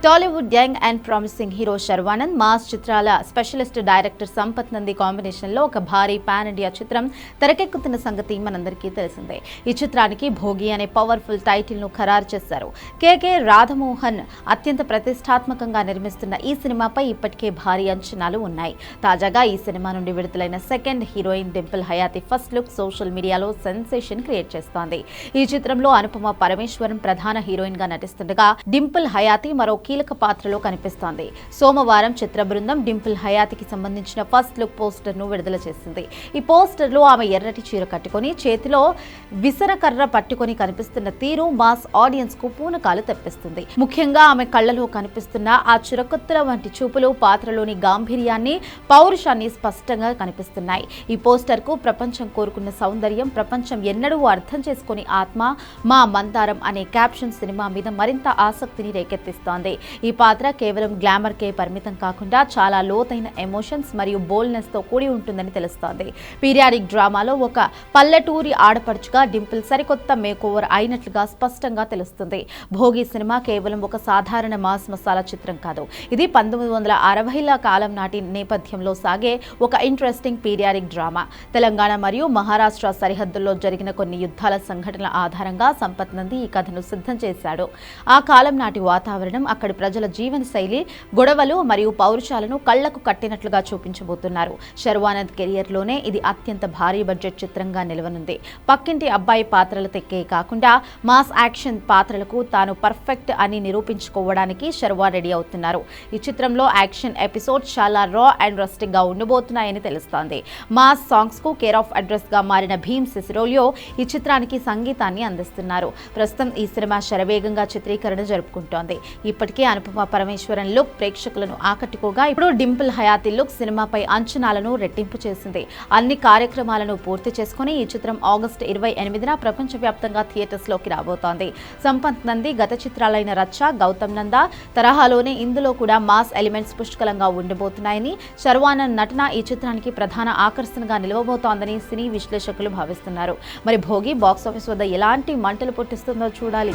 Tollywood young and promising hero Sharwanand, mass చిత్రాల specialist director Sampath Nandi కాంబినేషన్లో ఒక భారీ పాన్ ఇండియా చిత్రం తెరకెక్కుతున్న సంగతి మనందరికీ తెలిసిందే. ఈ చిత్రానికి భోగి అనే పవర్ఫుల్ టైటిల్ను ఖరారు చేశారు. కేకే రాధమోహన్ అత్యంత ప్రతిష్టాత్మకంగా నిర్మిస్తున్న ఈ సినిమాపై ఇప్పటికే భారీ అంచనాలు ఉన్నాయి. తాజాగా ఈ సినిమా నుండి విడుదలైన second heroine Dimple Hayathi first look social మీడియాలో సెన్సేషన్ క్రియేట్ చేస్తోంది. ఈ చిత్రంలో అనుపమ పరమేశ్వరన్ ప్రధాన హీరోయిన్ గా నటిస్తుండగా డింపుల్ హయాతి మరో కీలక పాత్రలో కనిపిస్తోంది. సోమవారం చిత్ర బృందం డింపుల్ హయాతికి సంబంధించిన ఫస్ట్ లుక్ పోస్టర్ ను విడుదల చేసింది. ఈ పోస్టర్ లో ఆమె ఎర్రటి చీర కట్టుకుని చేతిలో విసనకర్ర పట్టుకుని కనిపిస్తున్న తీరు మాస్ ఆడియన్స్ కు పూనకాలు తెప్పిస్తుంది. ముఖ్యంగా ఆమె కళ్ళలో కనిపిస్తున్న ఆ చురకత్తుల వంటి చూపులు పాత్రలోని గాంభీర్యాన్ని, పౌరుషాన్ని స్పష్టంగా కనిపిస్తున్నాయి. ఈ పోస్టర్ కు ప్రపంచం కోరుకున్న సౌందర్యం, ప్రపంచం ఎన్నడూ అర్థం చేసుకుని ఆత్మ, మా మందారం అనే క్యాప్షన్ సినిమా మీద మరింత ఆసక్తిని రేకెత్తిస్తోంది. ఈ పాత్ర కేవలం గ్లామర్ కే పరిమితం కాకుండా చాలా లోతైన ఎమోషన్స్ మరియు బోల్డ్నెస్ తో కూడి ఉంటుందని తెలుస్తోంది. పీరియాడిక్ డ్రామాలో ఒక పల్లెటూరి ఆడపడుచుగా డింపుల్ సరికొత్త మేకోవర్ అయినట్లుగా స్పష్టంగా తెలుస్తుంది. భోగి సినిమా కేవలం ఒక సాధారణ మాస్ మసాలా చిత్రం కాదు. ఇది 1960ల కాలం నాటి నేపథ్యంలో సాగే ఒక ఇంట్రెస్టింగ్ పీరియాడిక్ డ్రామా. తెలంగాణ మరియు మహారాష్ట్ర సరిహద్దుల్లో జరిగిన కొన్ని యుద్ధాల సంఘటనల ఆధారంగా సంపత్ నంది ఈ కథను సిద్ధం చేశాడు. ఆ కాలం నాటి వాతావరణం, అక్కడి ప్రజల జీవన శైలి, గొడవలు మరియు పౌరుషాలను కళ్లకు కట్టినట్లుగా చూపించబోతున్నారు. శర్వానంద్ కెరియర్లోనే ఇది అత్యంత భారీ బడ్జెట్ చిత్రంగా నిలవనుంది. పక్కింటి అబ్బాయి పాత్రల తెక్కే కాకుండా మాస్ యాక్షన్ పాత్రలకు తాను పర్ఫెక్ట్ అని నిరూపించుకోవడానికి శర్వా రెడీ అవుతున్నారు. ఈ చిత్రంలో యాక్షన్ ఎపిసోడ్స్ చాలా రా అండ్ రస్టిక్ గా ఉండబోతున్నాయని తెలుస్తోంది. మాస్ సాంగ్స్ కు కేర్ ఆఫ్ అడ్రస్ గా మారిన భీమ్ సిసిరోలియో ఈ చిత్రానికి సంగీతాన్ని అందిస్తున్నారు. ప్రస్తుతం ఈ సినిమా శరవేగంగా చిత్రీకరణ జరుపుకుంటోంది. ఇప్పటికే అనుపమ పరమేశ్వరన్ లుక్ ప్రేక్షకులను ఆకట్టుకోగా ఇప్పుడు డింపుల్ హయాతి లుక్ సినిమాపై అంచనాలను రెట్టింపు చేసింది. అన్ని కార్యక్రమాలను పూర్తి చేసుకుని ఈ చిత్రం ఆగస్టు 28న ప్రపంచవ్యాప్తంగా థియేటర్స్ లోకి రాబోతోంది. సంపత్ నంది గత చిత్రాలైన రచ్చ, గౌతమ్ నందా తరహాలోనే ఇందులో కూడా మాస్ ఎలిమెంట్స్ పుష్కలంగా ఉండబోతున్నాయని, శర్వానంద్ నటన ఈ చిత్రానికి ప్రధాన ఆకర్షణగా నిలవబోతోందని సినీ విశ్లేషకులు భావిస్తున్నారు. మరి భోగి బాక్సాఫీస్ వద్ద ఎలాంటి మంటలు పుట్టిస్తుందో చూడాలి.